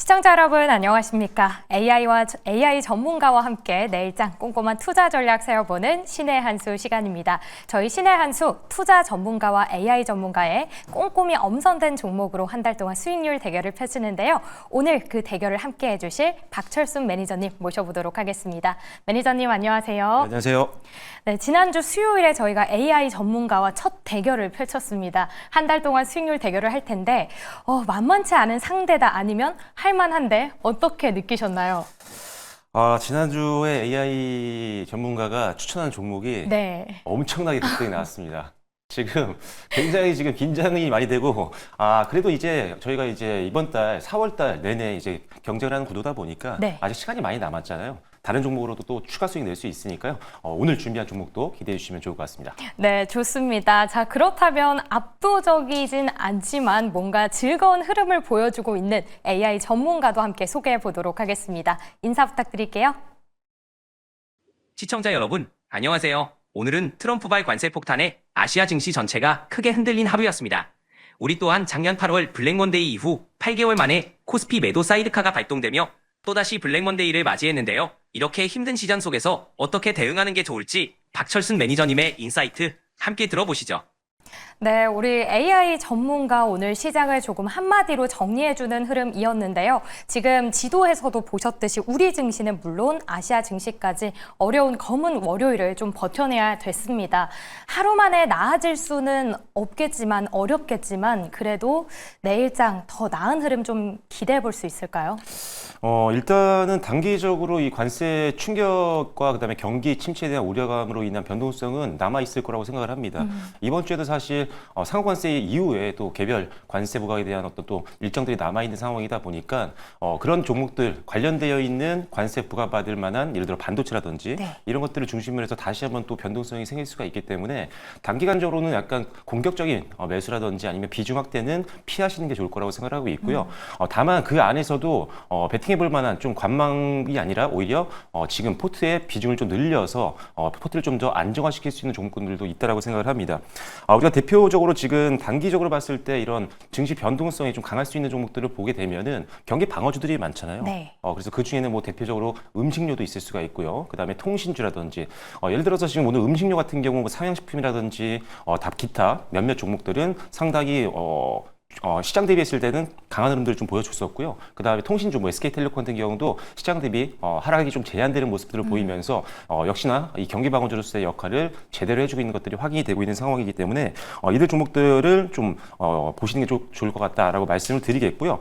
시청자 여러분 안녕하십니까? AI 전문가와 함께 내일장 꼼꼼한 투자 전략 세워보는 신의 한수 시간입니다. 저희 신의 한수 투자 전문가와 AI 전문가의 꼼꼼히 엄선된 종목으로 한 달 동안 수익률 대결을 펼치는데요. 오늘 그 대결을 함께 해주실 박철순 매니저님 모셔보도록 하겠습니다. 매니저님 안녕하세요. 네, 안녕하세요. 네, 지난주 수요일에 저희가 AI 전문가와 첫 대결을 펼쳤습니다. 한 달 동안 수익률 대결을 할 텐데 만만치 않은 상대다 아니면 할만한데 어떻게 느끼셨나요? 지난주에 AI 전문가가 추천한 종목이 네. 엄청나게 급등이 나왔습니다. 지금 굉장히 지금 긴장이 많이 되고, 그래도 이제 저희가 이제 이번 달 4월 달 내내 이제 경쟁을 하는 구도다 보니까 네. 아직 시간이 많이 남았잖아요. 다른 종목으로도 또 추가 수익 낼 수 있으니까요. 오늘 준비한 종목도 기대해 주시면 좋을 것 같습니다. 네, 좋습니다. 자, 그렇다면 압도적이진 않지만 뭔가 즐거운 흐름을 보여주고 있는 AI 전문가도 함께 소개해 보도록 하겠습니다. 인사 부탁드릴게요. 시청자 여러분, 안녕하세요. 오늘은 트럼프발 관세 폭탄에 아시아 증시 전체가 크게 흔들린 하루였습니다. 우리 또한 작년 8월 블랙먼데이 이후 8개월 만에 코스피 매도 사이드카가 발동되며 또다시 블랙먼데이를 맞이했는데요. 이렇게 힘든 시장 속에서 어떻게 대응하는 게 좋을지 박철순 매니저님의 인사이트 함께 들어보시죠. 네, 우리 AI 전문가 오늘 시장을 조금 한마디로 정리해주는 흐름이었는데요. 지금 지도에서도 보셨듯이 우리 증시는 물론 아시아 증시까지 어려운 검은 월요일을 좀 버텨내야 됐습니다. 하루 만에 나아질 수는 없겠지만 어렵겠지만 그래도 내일장 더 나은 흐름 좀 기대해 볼 수 있을까요? 일단은 단기적으로 이 관세 충격과 그다음에 경기 침체에 대한 우려감으로 인한 변동성은 남아 있을 거라고 생각을 합니다. 이번 주에도 사실 상호관세 이후에 또 개별 관세 부과에 대한 어떤 또 일정들이 남아 있는 상황이다 보니까 그런 종목들 관련되어 있는 관세 부과받을 만한 예를 들어 반도체라든지 네. 이런 것들을 중심으로 해서 다시 한번 또 변동성이 생길 수가 있기 때문에 단기간적으로는 약간 공격적인 매수라든지 아니면 비중 확대는 피하시는 게 좋을 거라고 생각하고 있고요. 다만 그 안에서도 베팅해 볼 만한 좀 관망이 아니라 오히려 지금 포트의 비중을 좀 늘려서 포트를 좀 더 안정화시킬 수 있는 종목들도 있다라고 생각을 합니다. 우리가 대표적으로 지금 단기적으로 봤을 때 이런 증시 변동성이 좀 강할 수 있는 종목들을 보게 되면은 경기 방어주들이 많잖아요. 네. 그래서 그 중에는 뭐 대표적으로 음식료도 있을 수가 있고요. 그다음에 통신주라든지 예를 들어서 지금 오늘 음식료 같은 경우 뭐 삼양식품이라든지 기타 몇몇 종목들은 상당히 시장 대비했을 때는 강한 흐름들을 좀 보여줬었고요. 그다음에 통신주 뭐 SK텔레콤 같은 경우도 시장 대비 하락이 좀 제한되는 모습들을 보이면서 역시나 이 경기 방어주로서의 역할을 제대로 해주고 있는 것들이 확인이 되고 있는 상황이기 때문에 이들 종목들을 좀 보시는 게 좋을 것 같다라고 말씀을 드리겠고요.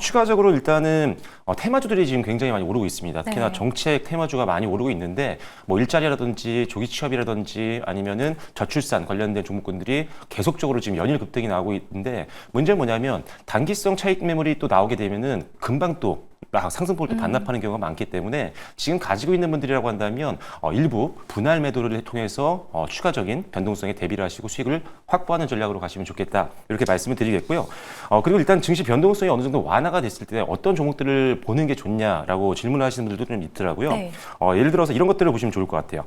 추가적으로 일단은 테마주들이 지금 굉장히 많이 오르고 있습니다. 특히나 네. 정책 테마주가 많이 오르고 있는데 뭐 일자리라든지 조기 취업이라든지 아니면은 저출산 관련된 종목군들이 계속적으로 지금 연일 급등이 나오고 있는데 문제는 뭐냐면 단기성 차익 매물이 또 나오게 되면은 금방 또 상승폭을 또 반납하는 경우가 많기 때문에 지금 가지고 있는 분들이라고 한다면 일부 분할 매도를 통해서 추가적인 변동성에 대비를 하시고 수익을 확보하는 전략으로 가시면 좋겠다 이렇게 말씀을 드리겠고요. 그리고 일단 증시 변동성이 어느 정도 완화가 됐을 때 어떤 종목들을 보는 게 좋냐라고 질문을 하시는 분들도 좀 있더라고요. 네. 예를 들어서 이런 것들을 보시면 좋을 것 같아요.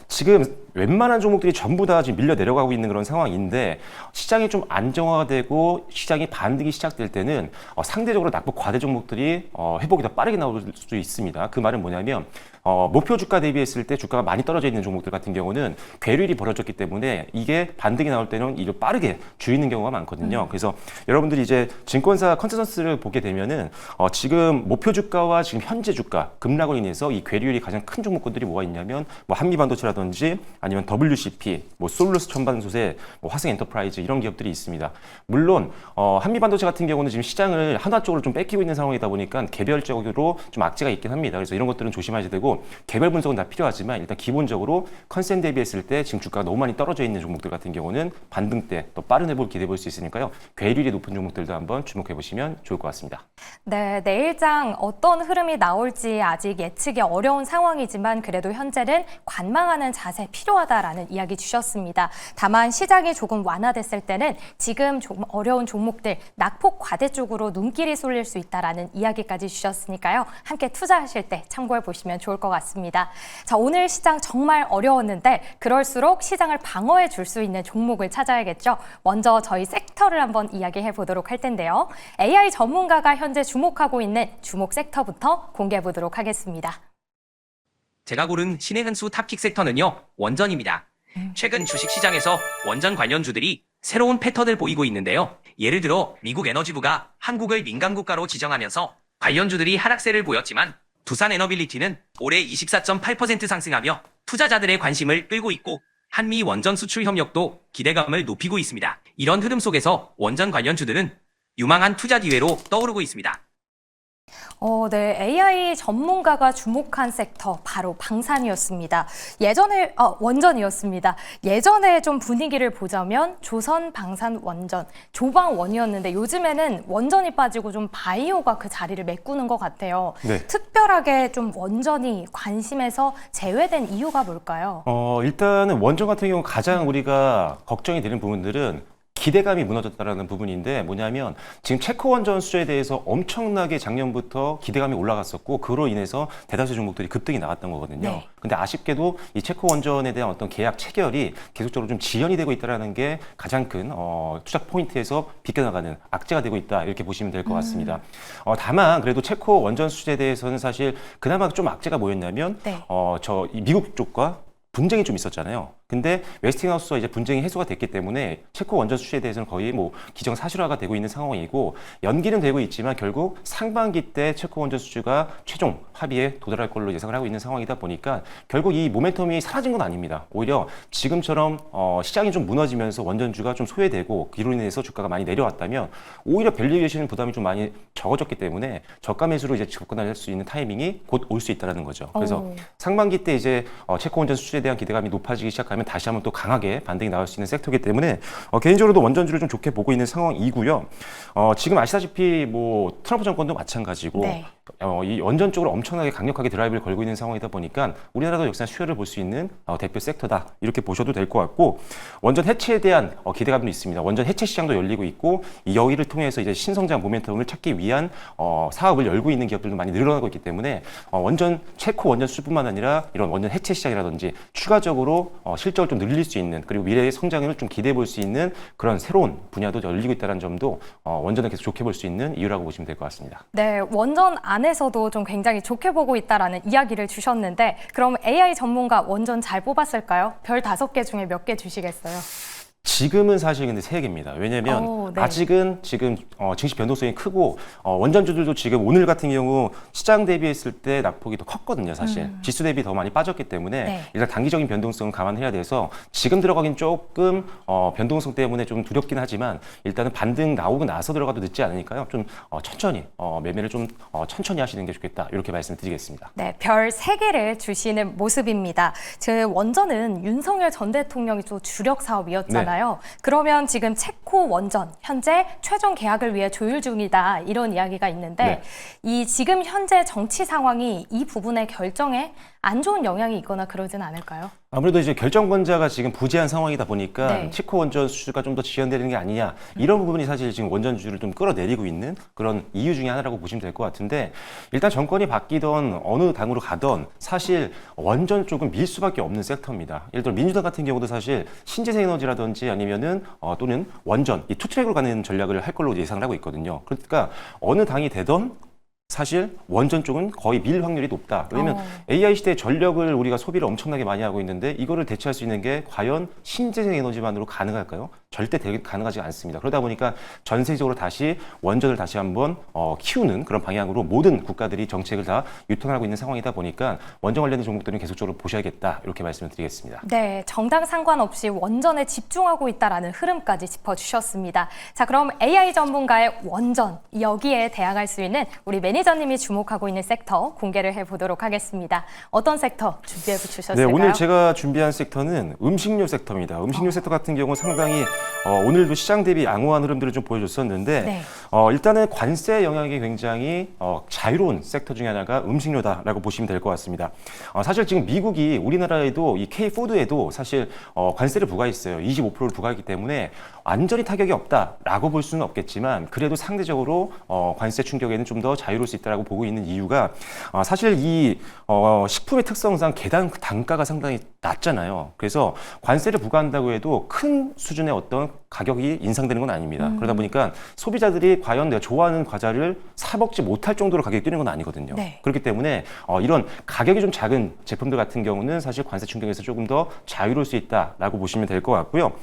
지금 웬만한 종목들이 전부 다 지금 밀려 내려가고 있는 그런 상황인데 시장이 좀 안정화가 되고 시장이 반등이 시작될 때는 상대적으로 낙폭 과대 종목들이 회복이 더 빠르게 나올 수 있습니다. 그 말은 뭐냐면 목표 주가 대비했을 때 주가가 많이 떨어져 있는 종목들 같은 경우는 괴리율이 벌어졌기 때문에 이게 반등이 나올 때는 이를 빠르게 줄이는 경우가 많거든요. 그래서 여러분들이 이제 증권사 컨센서스를 보게 되면은 지금 목표 주가와 지금 현재 주가 급락으로 인해서 이 괴리율이 가장 큰 종목군들이 뭐가 있냐면 뭐 한미반도체라든지 아니면 WCP, 뭐 솔루스 첨단소재, 뭐 화승엔터프라이즈 이런 기업들이 있습니다. 물론 한미반도체 같은 경우는 지금 시장을 한화 쪽으로 좀 뺏기고 있는 상황이다 보니까 개별적으로 좀 악재가 있긴 합니다. 그래서 이런 것들은 조심하셔야 되고 개별 분석은 다 필요하지만 일단 기본적으로 컨센 대비했을 때 지금 주가가 너무 많이 떨어져 있는 종목들 같은 경우는 반등 때 더 빠른 회복을 기대해 볼 수 있으니까요. 괴리율이 높은 종목들도 한번 주목해 보시면 좋을 것 같습니다. 네, 내일장 어떤 흐름이 나올지 아직 예측이 어려운 상황이지만 그래도 현재는 관망하는 자세 필요하다라는 이야기 주셨습니다. 다만 시장이 조금 완화됐을 때는 지금 조금 어려운 종목들 낙폭 과대 쪽으로 눈길이 쏠릴 수 있다라는 이야기까지 주셨으니까요. 함께 투자하실 때 참고해 보시면 좋을 것 같습니다. 자, 오늘 시장 정말 어려웠는데 그럴수록 시장을 방어해 줄 수 있는 종목을 찾아야겠죠. 먼저 저희 섹터를 한번 이야기해 보도록 할 텐데요. AI 전문가가 현재 주목하고 있는 주목 섹터부터 공개해 보도록 하겠습니다. 제가 고른 신의 흔수 탑픽 섹터는요, 원전입니다. 최근 주식시장에서 원전 관련주들이 새로운 패턴을 보이고 있는데요. 예를 들어 미국 에너지부가 한국을 민간국가로 지정하면서 관련주들이 하락세를 보였지만 두산 에너빌리티는 올해 24.8% 상승하며 투자자들의 관심을 끌고 있고 한미 원전 수출 협력도 기대감을 높이고 있습니다. 이런 흐름 속에서 원전 관련주들은 유망한 투자 기회로 떠오르고 있습니다. 네, AI 전문가가 주목한 섹터 바로 방산이었습니다. 원전이었습니다. 예전에 좀 분위기를 보자면 조선 방산 원전, 조방원이었는데 요즘에는 원전이 빠지고 좀 바이오가 그 자리를 메꾸는 것 같아요. 네. 특별하게 좀 원전이 관심에서 제외된 이유가 뭘까요? 일단은 원전 같은 경우 가장 우리가 걱정이 되는 부분들은 기대감이 무너졌다는 부분인데 뭐냐면 지금 체코 원전 수주에 대해서 엄청나게 작년부터 기대감이 올라갔었고 그로 인해서 대다수 종목들이 급등이 나왔던 거거든요. 네. 근데 아쉽게도 이 체코 원전에 대한 어떤 계약 체결이 계속적으로 좀 지연이 되고 있다는 게 가장 큰 투자 포인트에서 비껴나가는 악재가 되고 있다 이렇게 보시면 될 것 같습니다. 다만 그래도 체코 원전 수주에 대해서는 사실 그나마 좀 악재가 뭐였냐면 네. 이 미국 쪽과 분쟁이 좀 있었잖아요. 근데 웨스팅하우스와 이제 분쟁이 해소가 됐기 때문에 체코 원전 수주에 대해서는 거의 뭐 기정사실화가 되고 있는 상황이고 연기는 되고 있지만 결국 상반기 때 체코 원전 수주가 최종 합의에 도달할 걸로 예상을 하고 있는 상황이다 보니까 결국 이 모멘텀이 사라진 건 아닙니다. 오히려 지금처럼 시장이 좀 무너지면서 원전주가 좀 소외되고 이로 인해서 주가가 많이 내려왔다면 오히려 밸류에이션 부담이 좀 많이 적어졌기 때문에 저가 매수로 이제 접근할 수 있는 타이밍이 곧 올 수 있다는 거죠. 그래서 상반기 때 이제 체코 원전 수주에 대한 기대감이 높아지기 시작하면 다시 한번 또 강하게 반등이 나올 수 있는 섹터이기 때문에 개인적으로도 원전주를 좀 좋게 보고 있는 상황이고요. 지금 아시다시피 뭐 트럼프 정권도 마찬가지고 네. 이 원전 쪽으로 엄청나게 강력하게 드라이브를 걸고 있는 상황이다 보니까 우리나라도 역시나 수혜를 볼 수 있는 대표 섹터다 이렇게 보셔도 될 것 같고 원전 해체에 대한 기대감도 있습니다. 원전 해체 시장도 열리고 있고 이 여기를 통해서 이제 신성장 모멘텀을 찾기 위한 사업을 열고 있는 기업들도 많이 늘어나고 있기 때문에 체코 원전 수뿐만 아니라 이런 원전 해체 시장이라든지 추가적으로 실적을 좀 늘릴 수 있는 그리고 미래의 성장을 좀 기대해 볼 수 있는 그런 새로운 분야도 열리고 있다는 점도 원전을 계속 좋게 볼 수 있는 이유라고 보시면 될 것 같습니다. 네, 원전 안에서도 좀 굉장히 좋게 보고 있다라는 이야기를 주셨는데 그럼 AI 전문가 원전 잘 뽑았을까요? 별 5개 중에 몇 개 주시겠어요? 지금은 사실 근데 3개입니다. 왜냐면 네. 아직은 지금 증시 변동성이 크고 원전주들도 지금 오늘 같은 경우 시장 대비했을 때 낙폭이 더 컸거든요. 사실 지수 대비 더 많이 빠졌기 때문에 네. 일단 단기적인 변동성은 감안해야 돼서 지금 들어가긴 조금 변동성 때문에 좀 두렵긴 하지만 일단은 반등 나오고 나서 들어가도 늦지 않으니까요. 좀 천천히 매매를 좀 천천히 하시는 게 좋겠다 이렇게 말씀드리겠습니다. 네, 별 3개를 주시는 모습입니다. 원전은 윤석열 전 대통령이 또 주력 사업이었잖아요. 그러면 지금 체코 원전 현재 최종 계약을 위해 조율 중이다 이런 이야기가 있는데 네. 이 지금 현재 정치 상황이 이 부분의 결정에 안 좋은 영향이 있거나 그러진 않을까요? 아무래도 이제 결정권자가 지금 부재한 상황이다 보니까 네. 체코 원전 수주가 좀 더 지연되는 게 아니냐 이런 부분이 사실 지금 원전주를 좀 끌어내리고 있는 그런 이유 중에 하나라고 보시면 될 것 같은데 일단 정권이 바뀌던 어느 당으로 가던 사실 원전 쪽은 밀 수밖에 없는 섹터입니다. 예를 들어 민주당 같은 경우도 사실 신재생 에너지라든지 아니면은 또는 원전 이 투트랙으로 가는 전략을 할 걸로 예상을 하고 있거든요. 그러니까 어느 당이 되던 사실 원전 쪽은 거의 밀 확률이 높다. 왜냐면 AI 시대의 전력을 우리가 소비를 엄청나게 많이 하고 있는데 이거를 대체할 수 있는 게 과연 신재생 에너지만으로 가능할까요? 절대 가능하지 않습니다. 그러다 보니까 전 세계적으로 다시 원전을 다시 한번 키우는 그런 방향으로 모든 국가들이 정책을 다 유턴하고 있는 상황이다 보니까 원전 관련된 종목들은 계속적으로 보셔야겠다. 이렇게 말씀을 드리겠습니다. 네, 정당 상관없이 원전에 집중하고 있다라는 흐름까지 짚어주셨습니다. 자, 그럼 AI 전문가의 원전, 여기에 대항할 수 있는 우리 매니저님이 주목하고 있는 섹터 공개를 해보도록 하겠습니다. 어떤 섹터 준비해 주셨을까요? 네, 오늘 제가 준비한 섹터는 음식료 섹터입니다. 음식료 섹터 같은 경우 상당히 오늘도 시장 대비 양호한 흐름들을 좀 보여줬었는데 네. 일단은 관세 영향이 굉장히 자유로운 섹터 중에 하나가 음식료다라고 보시면 될 것 같습니다. 사실 지금 미국이 우리나라에도 이 K푸드에도 사실 관세를 부과했어요. 25%를 부과했기 때문에 완전히 타격이 없다라고 볼 수는 없겠지만 그래도 상대적으로 관세 충격에는 좀 더 자유로울 수 있다고 보고 있는 이유가 사실 이 식품의 특성상 단가가 상당히 낮잖아요. 그래서 관세를 부과한다고 해도 큰 수준의 어떤 가격이 인상되는 건 아닙니다. 그러다 보니까 소비자들이 과연 내가 좋아하는 과자를 사 먹지 못할 정도로 가격이 뛰는 건 아니거든요. 네. 그렇기 때문에 이런 가격이 좀 작은 제품들 같은 경우는 사실 관세 충격에서 조금 더 자유로울 수 있다라고 보시면 될 것 같고요.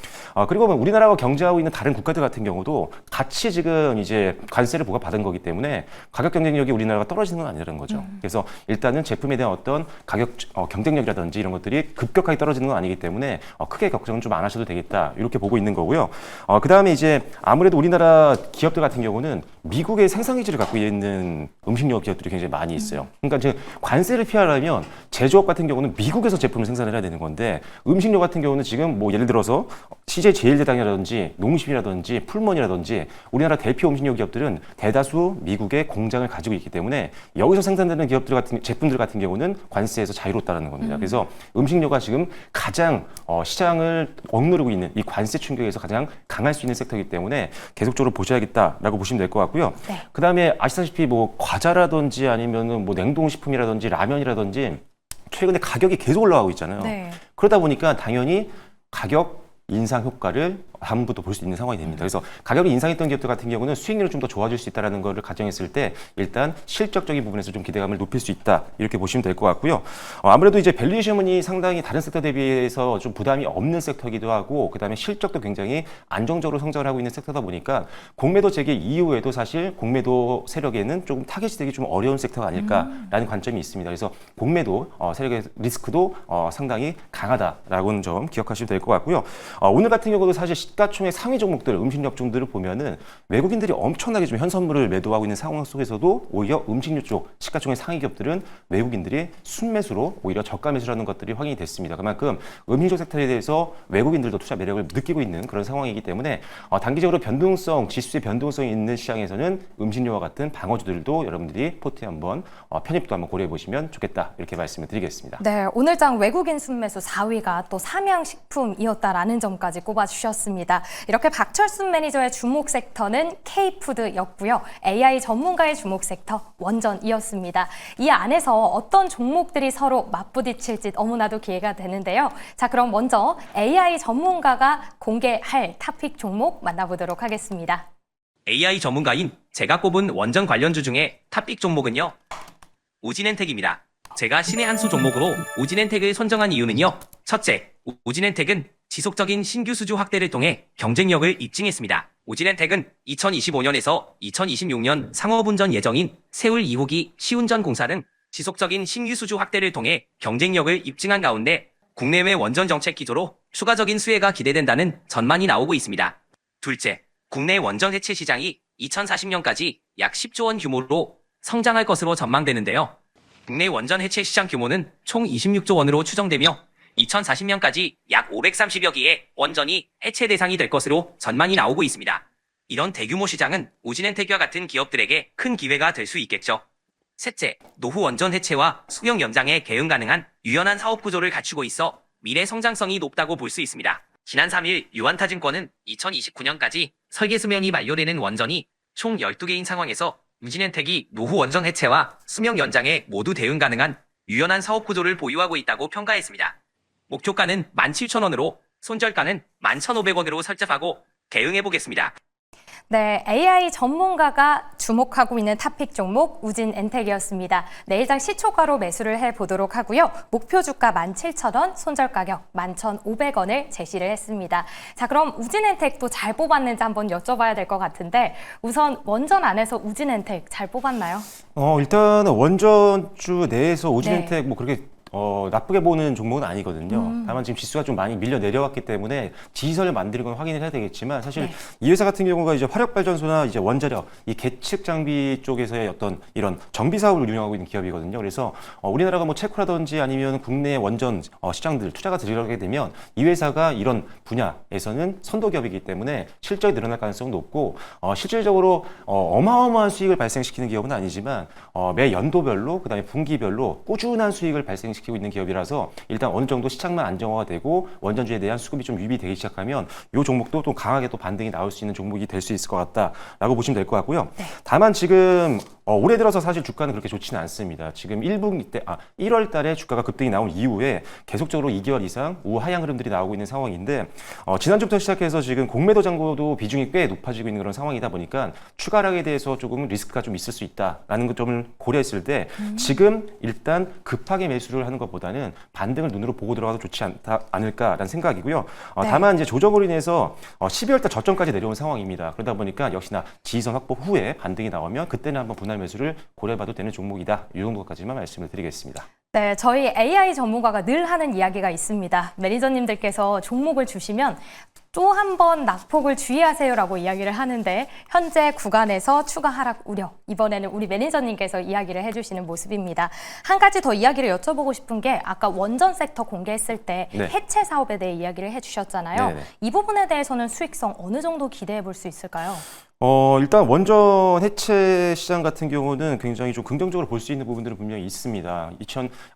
그리고 우리나라와 경쟁하고 있는 다른 국가들 같은 경우도 같이 지금 이제 관세를 부과받은 거기 때문에 가격 경쟁력이 우리나라가 떨어지는 건 아니라는 거죠. 그래서 일단은 제품에 대한 어떤 가격 경쟁력이라든지 이런 것들이 급격하게 떨어지는 건 아니기 때문에 크게 걱정은 좀 안 하셔도 되겠다 이렇게 보고 있는 거고요. 그 다음에 이제 아무래도 우리나라 기업들 같은 경우는 미국의 생산 기지를 갖고 있는 음식료 기업들이 굉장히 많이 있어요. 그러니까 이제 관세를 피하려면 제조업 같은 경우는 미국에서 제품을 생산을 해야 되는 건데 음식료 같은 경우는 지금 뭐 예를 들어서 CJ 제일제당이라든지 농심이라든지 풀먼이라든지 우리나라 대표 음식료 기업들은 대다수 미국의 공장을 가지고 있기 때문에 여기서 생산되는 제품들 같은 경우는 관세에서 자유롭다는 겁니다. 그래서 음식료가 지금 가장 시장을 억누르고 있는 이 관세 충격에서 가장 강할 수 있는 섹터이기 때문에 계속적으로 보셔야겠다라고 보시면 될 것 같고요. 네. 그다음에 아시다시피 뭐 과자라든지 아니면은 뭐 냉동식품이라든지 라면이라든지 최근에 가격이 계속 올라가고 있잖아요. 네. 그러다 보니까 당연히 가격 인상 효과를 다음부터 볼 수 있는 상황이 됩니다. 그래서 가격이 인상했던 기업들 같은 경우는 수익률이 좀 더 좋아질 수 있다는 것을 가정했을 때 일단 실적적인 부분에서 좀 기대감을 높일 수 있다 이렇게 보시면 될 것 같고요. 아무래도 이제 밸류에이션이 상당히 다른 섹터 대비해서 좀 부담이 없는 섹터이기도 하고 그다음에 실적도 굉장히 안정적으로 성장을 하고 있는 섹터다 보니까 공매도 재개 이후에도 사실 공매도 세력에는 조금 타겟이 되기 좀 어려운 섹터가 아닐까라는 관점이 있습니다. 그래서 공매도 세력의 리스크도 상당히 강하다라고는 점 기억하시면 될 것 같고요. 오늘 같은 경우도 사실 시가총액 상위 종목들, 음식료 업종들을 보면은 외국인들이 엄청나게 좀 현선물을 매도하고 있는 상황 속에서도 오히려 음식료 쪽 시가총액 상위 기업들은 외국인들이 순매수로 오히려 저가 매수라는 것들이 확인이 됐습니다. 그만큼 음식료 섹터에 대해서 외국인들도 투자 매력을 느끼고 있는 그런 상황이기 때문에 단기적으로 지수의 변동성이 있는 시장에서는 음식료와 같은 방어주들도 여러분들이 포트에 한번 편입도 한번 고려해 보시면 좋겠다 이렇게 말씀을 드리겠습니다. 네, 오늘장 외국인 순매수 4위가 또 삼양식품이었다라는 점까지 꼽아주셨습니다. 이렇게 박철순 매니저의 주목 섹터는 K푸드였고요. AI 전문가의 주목 섹터 원전이었습니다. 이 안에서 어떤 종목들이 서로 맞부딪힐지 너무나도 기회가 되는데요. 자, 그럼 먼저 AI 전문가가 공개할 탑픽 종목 만나보도록 하겠습니다. AI 전문가인 제가 꼽은 원전 관련주 중에 탑픽 종목은요. 우진엔텍입니다. 제가 신의 한 수 종목으로 우진엔텍을 선정한 이유는요. 첫째, 우진엔텍은 지속적인 신규 수주 확대를 통해 경쟁력을 입증했습니다. 우진엔텍은 2025년에서 2026년 상업운전 예정인 세울 2호기 시운전 공사 등 지속적인 신규 수주 확대를 통해 경쟁력을 입증한 가운데 국내외 원전 정책 기조로 추가적인 수혜가 기대된다는 전망이 나오고 있습니다. 둘째, 국내 원전 해체 시장이 2040년까지 약 10조 원 규모로 성장할 것으로 전망되는데요. 국내 원전 해체 시장 규모는 총 26조 원으로 추정되며 2040년까지 약 530여 개의 원전이 해체 대상이 될 것으로 전망이 나오고 있습니다. 이런 대규모 시장은 우진엔텍과 같은 기업들에게 큰 기회가 될 수 있겠죠. 셋째, 노후 원전 해체와 수명 연장에 대응 가능한 유연한 사업 구조를 갖추고 있어 미래 성장성이 높다고 볼 수 있습니다. 지난 3일 유한타증권은 2029년까지 설계 수명이 만료되는 원전이 총 12개인 상황에서 우진엔텍이 노후 원전 해체와 수명 연장에 모두 대응 가능한 유연한 사업 구조를 보유하고 있다고 평가했습니다. 목표가는 17,000원으로 손절가는 11,500원으로 설정하고 대응해보겠습니다. 네, AI 전문가가 주목하고 있는 탑픽 종목 우진엔텍이었습니다. 내일장 시초가로 매수를 해보도록 하고요. 목표 주가 17,000원, 손절 가격 11,500원을 제시를 했습니다. 자, 그럼 우진엔텍도 잘 뽑았는지 한번 여쭤봐야 될 것 같은데 우선 원전 안에서 우진엔텍 잘 뽑았나요? 일단은 원전주 내에서 우진엔텍 네. 뭐 그렇게 나쁘게 보는 종목은 아니거든요. 다만 지금 지수가 좀 많이 밀려 내려왔기 때문에 지지선을 만드는 건 확인을 해야 되겠지만 사실 네. 이 회사 같은 경우가 이제 화력발전소나 이제 원자력, 이 계측 장비 쪽에서의 어떤 이런 정비 사업을 운영하고 있는 기업이거든요. 그래서 우리나라가 뭐 체코라든지 아니면 국내 원전 시장들 투자가 들어가게 되면 이 회사가 이런 분야에서는 선도 기업이기 때문에 실적이 늘어날 가능성은 높고 실질적으로 어마어마한 수익을 발생시키는 기업은 아니지만 매 연도별로 그다음에 분기별로 꾸준한 수익을 발생시키고 있는 기업이라서 일단 어느 정도 시장만 안정화가 되고 원전주에 대한 수급이 좀 유입되기 시작하면 이 종목도 또 강하게 또 반등이 나올 수 있는 종목이 될 수 있을 것 같다라고 보시면 될 것 같고요. 네. 다만 지금 올해 들어서 사실 주가는 그렇게 좋지는 않습니다. 지금 1월 달에 주가가 급등이 나온 이후에 계속적으로 2개월 이상 우하향 흐름들이 나오고 있는 상황인데 지난주부터 시작해서 지금 공매도 잔고도 비중이 꽤 높아지고 있는 그런 상황이다 보니까 추가 하락에 대해서 조금 리스크가 좀 있을 수 있다라는 점을 고려했을 때 지금 일단 급하게 매수를 하는 것보다는 반등을 눈으로 보고 들어가도 좋지 않을까라는 생각이고요. 네. 다만 이제 조정으로 인해서 12월 달 저점까지 내려온 상황입니다. 그러다 보니까 역시나 지지선 확보 후에 반등이 나오면 그때는 한번 분할 매수를 고려해봐도 되는 종목이다. 이 정도까지만 말씀을 드리겠습니다. 네, 저희 AI 전문가가 늘 하는 이야기가 있습니다. 매니저님들께서 종목을 주시면 또 한 번 낙폭을 주의하세요라고 이야기를 하는데 현재 구간에서 추가 하락 우려, 이번에는 우리 매니저님께서 이야기를 해주시는 모습입니다. 한 가지 더 이야기를 여쭤보고 싶은 게 아까 원전 섹터 공개했을 때 네. 해체 사업에 대해 이야기를 해주셨잖아요. 네네. 이 부분에 대해서는 수익성 어느 정도 기대해 볼 수 있을까요? 일단 원전 해체 시장 같은 경우는 굉장히 좀 긍정적으로 볼 수 있는 부분들은 분명히 있습니다.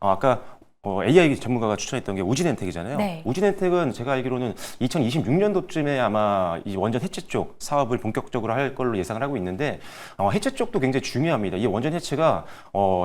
아까 AI 전문가가 추천했던 게 우진엔텍이잖아요. 네. 우진엔텍은 제가 알기로는 2026년도쯤에 아마 이 원전 해체 쪽 사업을 본격적으로 할 걸로 예상을 하고 있는데 해체 쪽도 굉장히 중요합니다. 이 원전 해체가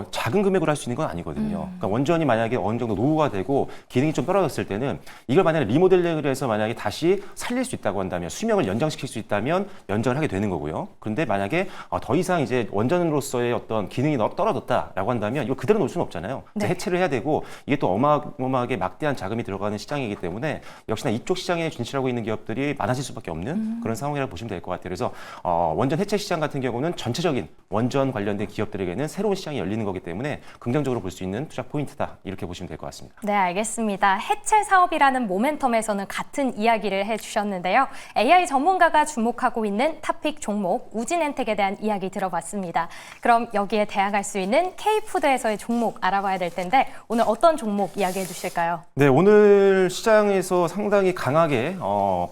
작은 금액으로 할 수 있는 건 아니거든요. 그러니까 원전이 만약에 어느 정도 노후가 되고 기능이 좀 떨어졌을 때는 이걸 만약에 리모델링을 해서 만약에 다시 살릴 수 있다고 한다면 수명을 연장시킬 수 있다면 연장을 하게 되는 거고요. 그런데 만약에 더 이상 이제 원전으로서의 어떤 기능이 떨어졌다라고 한다면 이걸 그대로 놓을 수는 없잖아요. 네. 해체를 해야 되고 이게 또 어마어마하게 막대한 자금이 들어가는 시장이기 때문에 역시나 이쪽 시장에 진출하고 있는 기업들이 많아질 수밖에 없는 그런 상황이라고 보시면 될 것 같아요. 그래서 원전 해체 시장 같은 경우는 전체적인 원전 관련된 기업들에게는 새로운 시장이 열리는 거기 때문에 긍정적으로 볼 수 있는 투자 포인트다. 이렇게 보시면 될 것 같습니다. 네, 알겠습니다. 해체 사업이라는 모멘텀에서는 같은 이야기를 해주셨는데요. AI 전문가가 주목하고 있는 탑픽 종목 우진엔텍에 대한 이야기 들어봤습니다. 그럼 여기에 대항할 수 있는 K푸드에서의 종목 알아봐야 될 텐데 오늘 어떤 종목 이야기해 주실까요? 네, 오늘 시장에서 상당히 강하게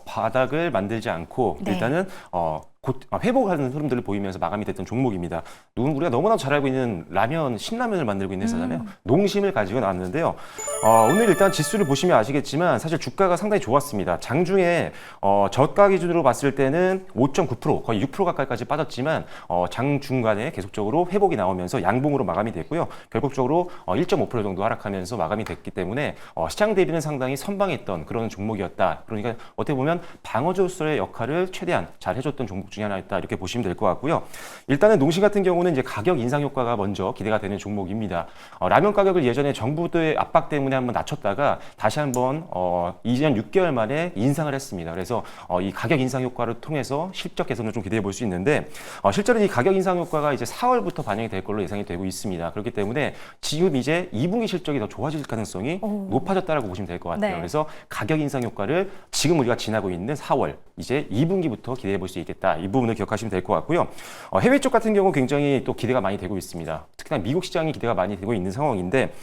바닥을 만들지 않고 네. 일단은 곧 회복하는 흐름들을 보이면서 마감이 됐던 종목입니다. 우리가 너무나도 잘 알고 있는 신라면을 만들고 있는 회사잖아요. 농심을 가지고 나왔는데요. 오늘 일단 지수를 보시면 아시겠지만 사실 주가가 상당히 좋았습니다. 장중에 저가 기준으로 봤을 때는 5.9%, 거의 6% 가까이까지 빠졌지만 장 중간에 계속적으로 회복이 나오면서 양봉으로 마감이 됐고요. 결국적으로 1.5% 정도 하락하면서 마감이 됐기 때문에 시장 대비는 상당히 선방했던 그런 종목이었다. 그러니까 어떻게 보면 방어조수의 역할을 최대한 잘 해줬던 종목 중에 하나였다. 이렇게 보시면 될 것 같고요. 일단은 농심 같은 경우는 이제 가격 인상 효과가 먼저 기대가 되는 종목입니다. 라면 가격을 예전에 정부의 압박 때문에 한번 낮췄다가 다시 한번 2년 6개월 만에 인상을 했습니다. 그래서 이 가격 인상 효과를 통해서 실적 개선을 좀 기대해 볼 수 있는데 실제로 이 가격 인상 효과가 이제 4월부터 반영이 될 걸로 예상이 되고 있습니다. 그렇기 때문에 지금 이제 2분기 실적이 더 좋아질 가능성이 높아졌다라고 보시면 될 것 같아요. 네. 그래서 가격 인상 효과를 지금 우리가 지나고 있는 4월 이제 2분기부터 기대해 볼 수 있겠다. 이 부분을 기억하시면 될 것 같고요. 해외 쪽 같은 경우 굉장히 또 기대가 많이 되고 있습니다. 특히나 미국 시장이 기대가 많이 되고 있는 상황인데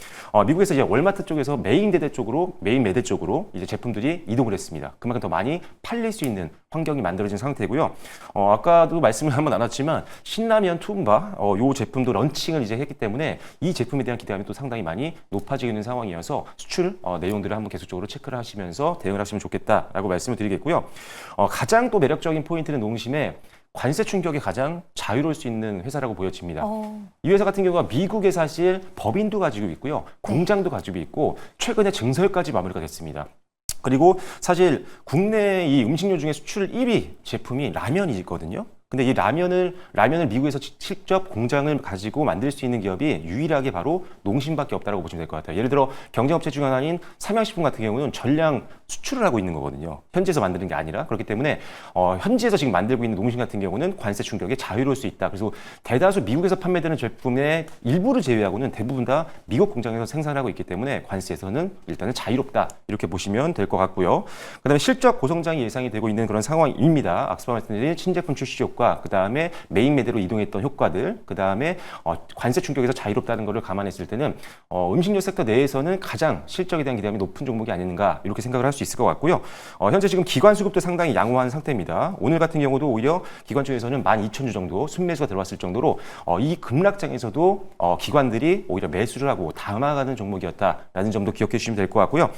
미국에서 이제 월마트 쪽에서 메인 매대 쪽으로 이제 제품들이 이동을 했습니다. 그만큼 더 많이 팔릴 수 있는 환경이 만들어진 상태고요. 아까도 말씀을 한번 나눴지만 신라면 투움바 요 제품도 런칭을 이제 했기 때문에 이 제품에 대한 기대감이 또 상당히 많이 높아지고 있는 상황이어서 수출 내용들을 한번 계속적으로 체크를 하시면서 대응을 하시면 좋겠다라고 말씀을 드리겠고요. 가장 또 매력적인 포인트는 농심의 관세 충격이 가장 자유로울 수 있는 회사라고 보여집니다. 이 회사 같은 경우가 미국에 사실 법인도 가지고 있고요. 공장도 가지고 있고 최근에 증설까지 마무리가 됐습니다. 그리고 사실 국내 이 음식료 중에 수출 1위 제품이 라면이 있거든요. 근데 이 라면을 미국에서 직접 공장을 가지고 만들 수 있는 기업이 유일하게 바로 농심밖에 없다고 보시면 될 것 같아요. 예를 들어 경쟁업체 중 하나인 삼양식품 같은 경우는 전량 수출을 하고 있는 거거든요. 현지에서 만드는 게 아니라. 그렇기 때문에 현지에서 지금 만들고 있는 농심 같은 경우는 관세 충격에 자유로울 수 있다. 그래서 대다수 미국에서 판매되는 제품의 일부를 제외하고는 대부분 다 미국 공장에서 생산하고 있기 때문에 관세에서는 일단은 자유롭다. 이렇게 보시면 될 것 같고요. 그다음에 실적 고성장이 예상이 되고 있는 그런 상황입니다. 앞서 말씀드린 신제품 출시 효과, 그 다음에 메인 매대로 이동했던 효과들, 그 다음에 관세 충격에서 자유롭다는 것을 감안했을 때는 음식료 섹터 내에서는 가장 실적에 대한 기대감이 높은 종목이 아닌가 이렇게 생각을 할 수 있을 것 같고요. 현재 지금 기관 수급도 상당히 양호한 상태입니다. 오늘 같은 경우도 오히려 기관 쪽에서는 12,000주 정도 순매수가 들어왔을 정도로 이 급락장에서도 기관들이 오히려 매수를 하고 담아가는 종목이었다라는 점도 기억해 주시면 될 것 같고요.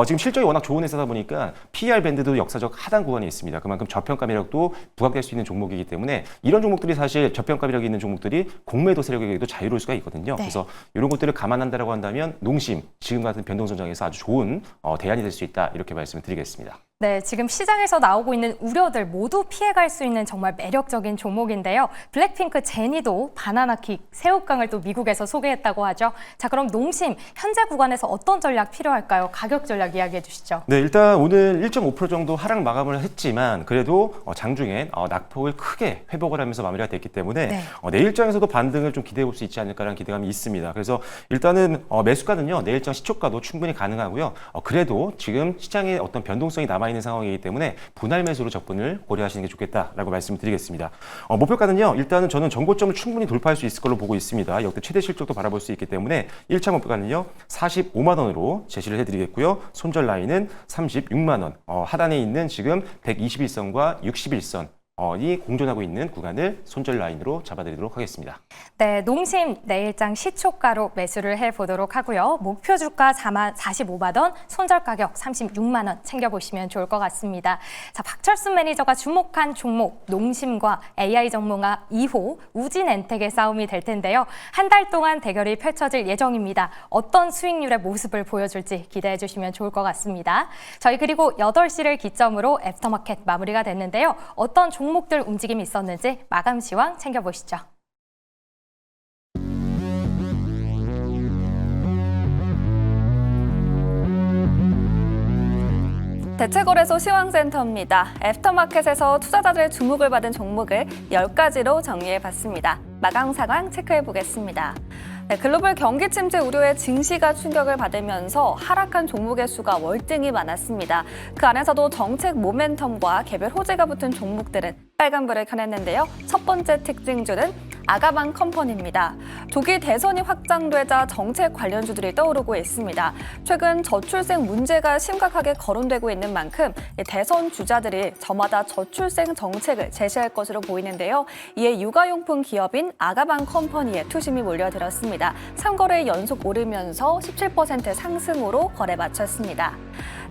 지금 실적이 워낙 좋은 회사다 보니까 PER 밴드도 역사적 하단 구간에 있습니다. 그만큼 저평가 매력도 부각될 수 있는 종목이기 때문에 이런 종목들이 사실 저평가 매력이 있는 종목들이 공매도 세력에게도 자유로울 수가 있거든요. 네. 그래서 이런 것들을 감안한다라고 한다면 농심 지금 같은 변동성장에서 아주 좋은 대안이 될 수 있다 이렇게 말씀을 드리겠습니다. 네, 지금 시장에서 나오고 있는 우려들 모두 피해갈 수 있는 정말 매력적인 종목인데요. 블랙핑크 제니도 바나나킥, 새우깡을 또 미국에서 소개했다고 하죠. 자, 그럼 농심 현재 구간에서 어떤 전략 필요할까요? 가격 전략 이야기해 주시죠. 네, 일단 오늘 1.5% 정도 하락 마감을 했지만 그래도 장중엔 낙폭을 크게 회복을 하면서 마무리가 됐기 때문에 네. 내일장에서도 반등을 좀 기대해 볼 수 있지 않을까라는 기대감이 있습니다. 그래서 일단은 매수가는요, 내일장 시초가도 충분히 가능하고요. 그래도 지금 시장에 어떤 변동성이 남아있는 상황이기 때문에 분할 매수로 접근을 고려하시는 게 좋겠다라고 말씀을 드리겠습니다. 목표가는요, 일단은 저는 전고점을 충분히 돌파할 수 있을 걸로 보고 있습니다. 역대 최대 실적도 바라볼 수 있기 때문에 1차 목표가는요, 45만 원으로 제시를 해드리겠고요. 손절 라인은 36만 원. 하단에 있는 지금 121선과 61선. 이 공존하고 있는 구간을 손절 라인으로 잡아드리도록 하겠습니다. 네, 농심 내일장 시초가로 매수를 해보도록 하고요. 목표 주가 45만 원, 손절 가격 36만 원 챙겨보시면 좋을 것 같습니다. 자, 박철순 매니저가 주목한 종목 농심과 AI 전문가 2호 우진엔텍의 싸움이 될 텐데요. 한 달 동안 대결이 펼쳐질 예정입니다. 어떤 수익률의 모습을 보여줄지 기대해 주시면 좋을 것 같습니다. 저희 그리고 8시를 기점으로 애프터마켓 마무리가 됐는데요. 어떤 종목들 움직임이 있었는지 마감 시황 챙겨보시죠. 대체거래소 시황센터입니다. 애프터마켓에서 투자자들의 주목을 받은 종목을 10가지로 정리해봤습니다. 마감 상황 체크해보겠습니다. 네, 글로벌 경기 침체 우려에 증시가 충격을 받으면서 하락한 종목의 수가 월등히 많았습니다. 그 안에서도 정책 모멘텀과 개별 호재가 붙은 종목들은 빨간불을 켜냈는데요. 첫 번째 특징주는 아가방 컴퍼니입니다. 조기 대선이 확장되자 정책 관련주들이 떠오르고 있습니다. 최근 저출생 문제가 심각하게 거론되고 있는 만큼 대선 주자들이 저마다 저출생 정책을 제시할 것으로 보이는데요. 이에 육아용품 기업인 아가방 컴퍼니에 투심이 몰려들었습니다. 3거래 연속 오르면서 17% 상승으로 거래 마쳤습니다.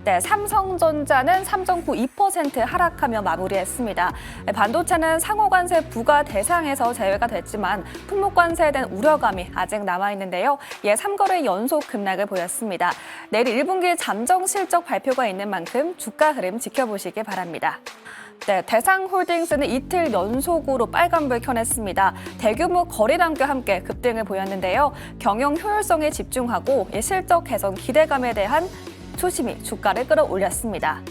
네, 삼성전자는 3.92% 하락하며 마무리했습니다. 반도체는 상호관세 부과 대상에서 제외가 됐지만 품목관세에 대한 우려감이 아직 남아있는데요. 이에 3거래 연속 급락을 보였습니다. 내일 1분기 잠정 실적 발표가 있는 만큼 주가 흐름 지켜보시기 바랍니다. 네, 대상홀딩스는 이틀 연속으로 빨간불 켜냈습니다. 대규모 거래량과 함께 급등을 보였는데요. 경영 효율성에 집중하고 실적 개선 기대감에 대한 투심이 주가를 끌어올렸습니다.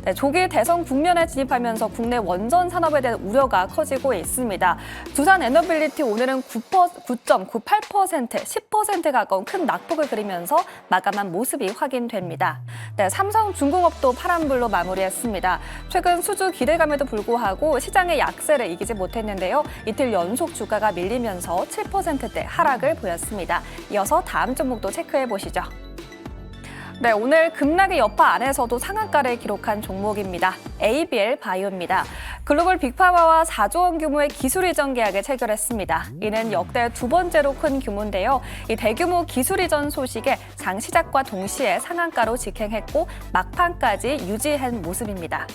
네, 조기 대선 국면에 진입하면서 국내 원전 산업에 대한 우려가 커지고 있습니다. 두산 에너빌리티 오늘은 9.98%, 10% 가까운 큰 낙폭을 그리면서 마감한 모습이 확인됩니다. 네, 삼성중공업도 파란불로 마무리했습니다. 최근 수주 기대감에도 불구하고 시장의 약세를 이기지 못했는데요. 이틀 연속 주가가 밀리면서 7%대 하락을 보였습니다. 이어서 다음 종목도 체크해 보시죠. 네, 오늘 급락의 여파 안에서도 상한가를 기록한 종목입니다. ABL 바이오입니다. 글로벌 빅파마와 4조 원 규모의 기술 이전 계약을 체결했습니다. 이는 역대 두 번째로 큰 규모인데요. 이 대규모 기술 이전 소식에 장 시작과 동시에 상한가로 직행했고 막판까지 유지한 모습입니다.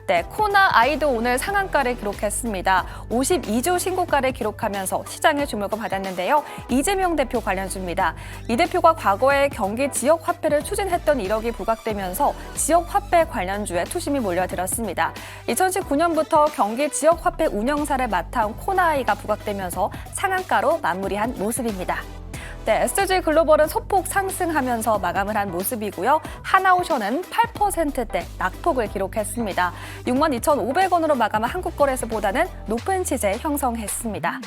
네, 코나 아이도 오늘 상한가를 기록했습니다. 52조 신고가를 기록하면서 시장의 주목을 받았는데요. 이재명 대표 관련주입니다. 이 대표가 과거에 경기 지역 화폐를 추진했던 이력이 부각되면서 지역 화폐 관련주에 투심이 몰려들었습니다. 2019년부터 경기 지역 화폐 운영사를 맡아온 코나아이가 부각되면서 상한가로 마무리한 모습입니다. 네, SG글로벌은 소폭 상승하면서 마감을 한 모습이고요. 하나오션은 8%대 낙폭을 기록했습니다. 62,500원으로 마감한 한국거래소보다는 높은 시세 형성했습니다.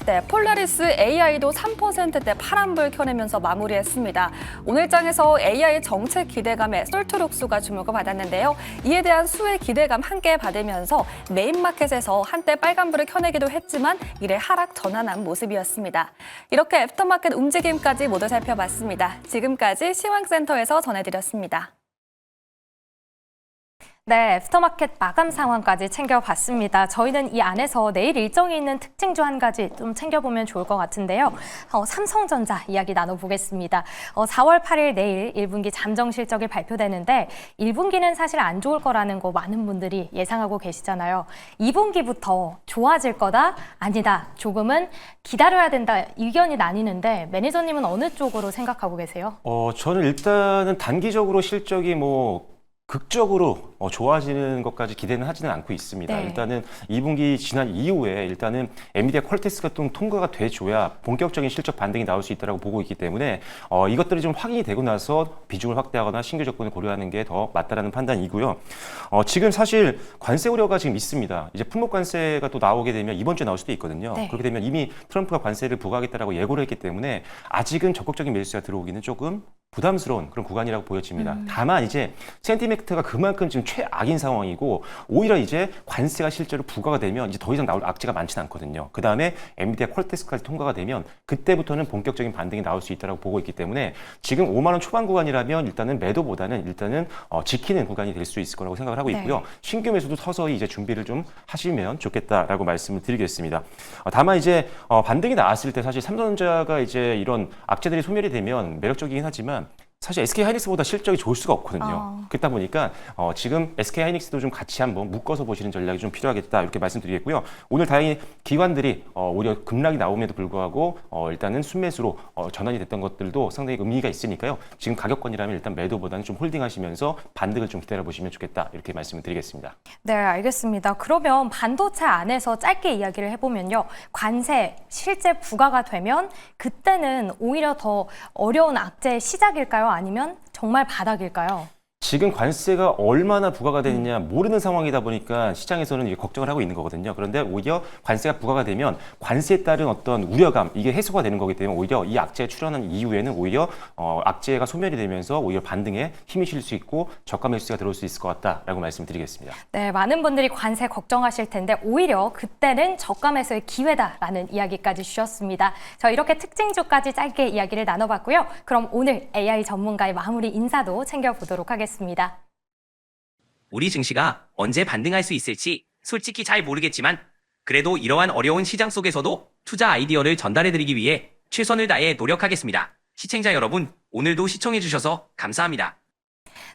네, 폴라리스 AI도 3%대 파란불 켜내면서 마무리했습니다. 오늘장에서 AI 정책 기대감에 솔트룩스가 주목을 받았는데요. 이에 대한 수혜 기대감 함께 받으면서 메인마켓에서 한때 빨간불을 켜내기도 했지만 이래 하락 전환한 모습이었습니다. 이렇게 애프터마켓 움직임까지 모두 살펴봤습니다. 지금까지 시황센터에서 전해드렸습니다. 네, 애프터마켓 마감 상황까지 챙겨봤습니다. 저희는 이 안에서 내일 일정이 있는 특징주 한 가지 좀 챙겨보면 좋을 것 같은데요. 삼성전자 이야기 나눠보겠습니다. 4월 8일 내일 1분기 잠정 실적이 발표되는데 1분기는 사실 안 좋을 거라는 거 많은 분들이 예상하고 계시잖아요. 2분기부터 좋아질 거다? 아니다. 조금은 기다려야 된다. 의견이 나뉘는데 매니저님은 어느 쪽으로 생각하고 계세요? 저는 일단은 단기적으로 실적이 극적으로 좋아지는 것까지 기대는 하지는 않고 있습니다. 네. 일단은 2분기 지난 이후에 일단은 엔비디아 퀄테스트가 좀 통과가 돼줘야 본격적인 실적 반등이 나올 수 있다고 보고 있기 때문에 이것들이 좀 확인이 되고 나서 비중을 확대하거나 신규 접근을 고려하는 게 더 맞다라는 판단이고요. 지금 사실 관세 우려가 지금 있습니다. 이제 품목 관세가 또 나오게 되면 이번 주에 나올 수도 있거든요. 네. 그렇게 되면 이미 트럼프가 관세를 부과하겠다라고 예고를 했기 때문에 아직은 적극적인 매수가 들어오기는 조금 부담스러운 그런 구간이라고 보여집니다. 다만 이제 센티멘트가 그만큼 지금 최악인 상황이고 오히려 이제 관세가 실제로 부과가 되면 이제 더 이상 나올 악재가 많지는 않거든요. 그 다음에 엔비디아 퀄테스트까지 통과가 되면 그때부터는 본격적인 반등이 나올 수 있다고 보고 있기 때문에 지금 5만 원 초반 구간이라면 일단은 매도보다는 일단은 지키는 구간이 될 수 있을 거라고 생각을 하고 있고요. 네. 신규 매수도 서서히 이제 준비를 좀 하시면 좋겠다라고 말씀을 드리겠습니다. 다만 이제 반등이 나왔을 때 사실 삼성전자가 이제 이런 악재들이 소멸이 되면 매력적이긴 하지만 사실 SK하이닉스보다 실적이 좋을 수가 없거든요. 그렇다 보니까 지금 SK하이닉스도 좀 같이 한번 묶어서 보시는 전략이 좀 필요하겠다 이렇게 말씀드리겠고요. 오늘 다행히 기관들이 오히려 급락이 나옴에도 불구하고 일단은 순매수로 전환이 됐던 것들도 상당히 의미가 있으니까요. 지금 가격권이라면 일단 매도보다는 좀 홀딩하시면서 반등을 좀 기다려 보시면 좋겠다 이렇게 말씀을 드리겠습니다. 네, 알겠습니다. 그러면 반도체 안에서 짧게 이야기를 해보면요. 관세 실제 부과가 되면 그때는 오히려 더 어려운 악재의 시작일까요? 아니면 정말 바닥일까요? 지금 관세가 얼마나 부과가 되느냐 모르는 상황이다 보니까 시장에서는 이게 걱정을 하고 있는 거거든요. 그런데 오히려 관세가 부과가 되면 관세에 따른 어떤 우려감 이게 해소가 되는 거기 때문에 오히려 이 악재가 출현한 이후에는 오히려 악재가 소멸이 되면서 오히려 반등에 힘이 실 수 있고 저가 매수가 들어올 수 있을 것 같다라고 말씀드리겠습니다. 네, 많은 분들이 관세 걱정하실 텐데 오히려 그때는 저가 매수의 기회다라는 이야기까지 주셨습니다. 저 이렇게 특징주까지 짧게 이야기를 나눠봤고요. 그럼 오늘 AI 전문가의 마무리 인사도 챙겨보도록 하겠습니다. 우리 증시가 언제 반등할 수 있을지 솔직히 잘 모르겠지만 그래도 이러한 어려운 시장 속에서도 투자 아이디어를 전달해드리기 위해 최선을 다해 노력하겠습니다. 시청자 여러분, 오늘도 시청해주셔서 감사합니다.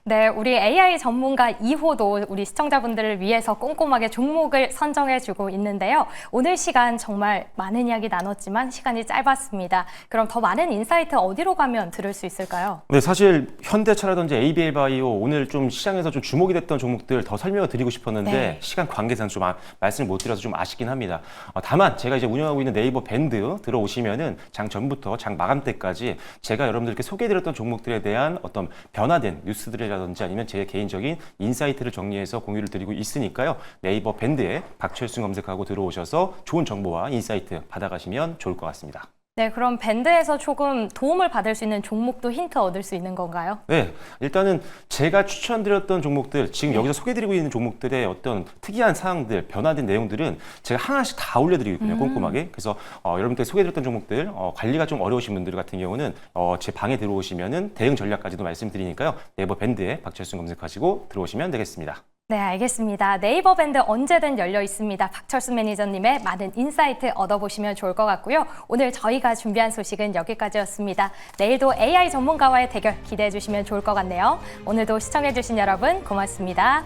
네, 우리 AI 전문가 2호도 우리 시청자분들을 위해서 꼼꼼하게 종목을 선정해주고 있는데요. 오늘 시간 정말 많은 이야기 나눴지만 시간이 짧았습니다. 그럼 더 많은 인사이트 어디로 가면 들을 수 있을까요? 네, 사실 현대차라든지 ABL바이오 오늘 좀 시장에서 좀 주목이 됐던 종목들 더 설명을 드리고 싶었는데 네. 시간 관계상 좀 말씀을 못 드려서 좀 아쉽긴 합니다. 다만 제가 이제 운영하고 있는 네이버 밴드 들어오시면은 장 전부터 장 마감 때까지 제가 여러분들께 소개해드렸던 종목들에 대한 어떤 변화된 뉴스들이라든지 아니면 제 개인적인 인사이트를 정리해서 공유를 드리고 있으니까요. 네이버 밴드에 박철순 검색하고 들어오셔서 좋은 정보와 인사이트 받아가시면 좋을 것 같습니다. 네, 그럼 밴드에서 조금 도움을 받을 수 있는 종목도 힌트 얻을 수 있는 건가요? 네, 일단은 제가 추천드렸던 종목들, 지금 여기서 소개드리고 있는 종목들의 어떤 특이한 사항들, 변화된 내용들은 제가 하나씩 다 올려드리고 있거든요, 꼼꼼하게. 그래서 여러분들 소개드렸던 종목들, 관리가 좀 어려우신 분들 같은 경우는 제 방에 들어오시면은 대응 전략까지도 말씀드리니까요. 네이버 밴드에 박철순 검색하시고 들어오시면 되겠습니다. 네, 알겠습니다. 네이버 밴드 언제든 열려 있습니다. 박철순 매니저님의 많은 인사이트 얻어보시면 좋을 것 같고요. 오늘 저희가 준비한 소식은 여기까지였습니다. 내일도 AI 전문가와의 대결 기대해 주시면 좋을 것 같네요. 오늘도 시청해 주신 여러분 고맙습니다.